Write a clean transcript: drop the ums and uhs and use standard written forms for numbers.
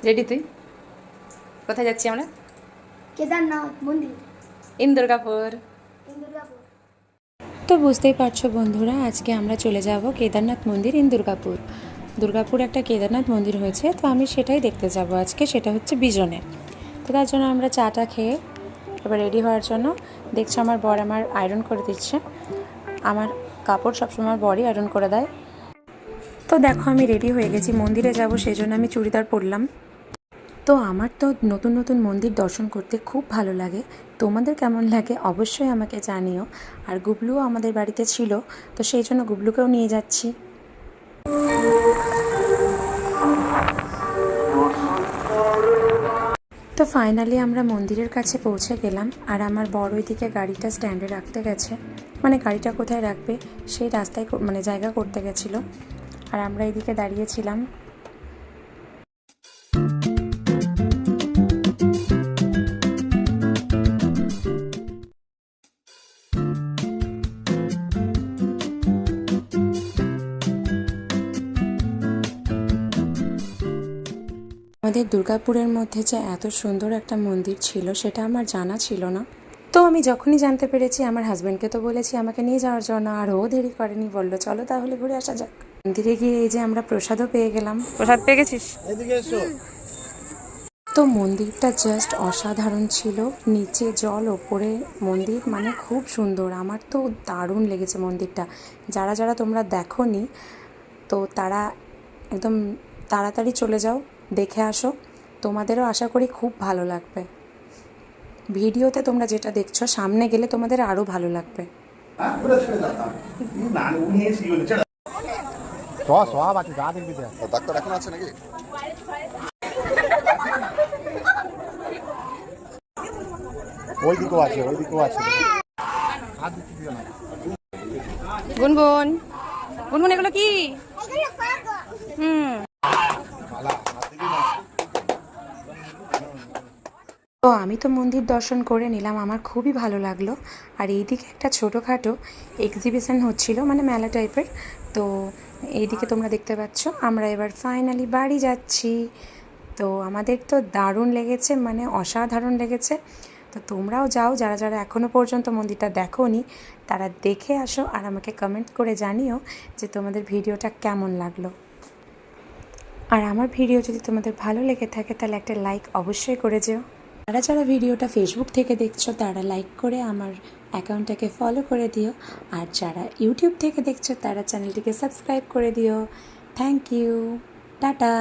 Ready তুই? কোথায় যাচ্ছি আমরা? কেদারনাথ মন্দির, ইন্দুরগাপুর। ইন্দুরগাপুর। তো বুঝতেই পারছো বন্ধুরা, আজকে আমরা চলে যাব কেদারনাথ মন্দির দুর্গাপুর। দুর্গাপুর একটা কেদারনাথ মন্দির হয়েছে, তো আমি সেটাই দেখতে যাব আজকে। সেটা হচ্ছে বিজনে। তো তার জন্য আমরা চাটা খেয়ে এবার রেডি হওয়ার জন্য দেখছো আমার বর আমার আয়রন করে দিচ্ছে। আমার কাপড় সবসময় বরই আয়রন করে দেয়। তো দেখো আমি রেডি হয়ে গেছি, মন্দিরে যাব, সেই জন্য আমি চুড়িদার পরলাম। তো আমার তো নতুন নতুন মন্দির দর্শন করতে খুব ভালো লাগে। তোমাদের কেমন লাগে অবশ্যই আমাকে জানিও। আর গুবলুও আমাদের বাড়িতে ছিল, তো সেই জন্য গুবলুকেও নিয়ে যাচ্ছি। তো ফাইনালি আমরা মন্দিরের কাছে পৌঁছে গেলাম। আর আমার বড় ওইদিকে গাড়িটা স্ট্যান্ডে রাখতে গেছে, মানে গাড়িটা কোথায় রাখবে সেই রাস্তায় মানে জায়গা করতে গেছিলো। আর আমরা এইদিকে দাঁড়িয়েছিলাম। আমাদের দুর্গাপুরের মধ্যে যে এত সুন্দর একটা মন্দির ছিল সেটা আমার জানা ছিল না। তো আমি যখনই জানতে পেরেছি আমার হাজব্যান্ডকে তো বলেছি আমাকে নিয়ে যাওয়ার জন্য, আর ও দেরি করেনি, বললো চলো তাহলে ঘুরে আসা যাক। মন্দিরে গিয়ে এই যে আমরা প্রসাদও পেয়ে গেলাম। প্রসাদ পেয়ে গেছিস? তো মন্দিরটা জাস্ট অসাধারণ ছিল, নিচে জল ওপরে মন্দির, মানে খুব সুন্দর। আমার তো দারুণ লেগেছে মন্দিরটা। যারা যারা তোমরা দেখোনি তো তারা একদম তাড়াতাড়ি চলে যাও, দেখে আসো, তোমাদেরও আশা করি খুব ভালো লাগবে। ভিডিওতে তোমরা যেটা দেখছো, সামনে গেলে তোমাদের আরও ভালো লাগবে। ডাক্তার এখন আছে নাকি? ওই দিকেও আছে, ওই দিকেও আছে। গুনগুন, গুনগুন এগুলো কি? তো আমি তো মন্দির দর্শন করে নিলাম, আমার খুবই ভালো লাগলো। আর এইদিকে একটা ছোটোখাটো এক্সিবিশন হচ্ছিল, মানে মেলা টাইপের। তো এইদিকে তোমরা দেখতে পাচ্ছ আমরা এবার ফাইনালি বাড়ি যাচ্ছি। তো আমাদের তো দারুণ লেগেছে, মানে অসাধারণ লেগেছে। তো তোমরাও যাও, যারা যারা এখনও পর্যন্ত মন্দিরটা দেখোনি তারা দেখে আসো, আর আমাকে কমেন্ট করে জানিও যে তোমাদের ভিডিওটা কেমন লাগলো। আর আমার ভিডিও যদি তোমাদের ভালো লেগে থাকে তাহলে একটা লাইক অবশ্যই করে যেও। যারা যারা ভিডিওটা ফেসবুক থেকে দেখছো তারা লাইক করে আমার অ্যাকাউন্টটাকে ফলো করে দিও। আর যারা ইউটিউব থেকে দেখছো তারা চ্যানেলটিকে সাবস্ক্রাইব করে দিও। Thank you, tata.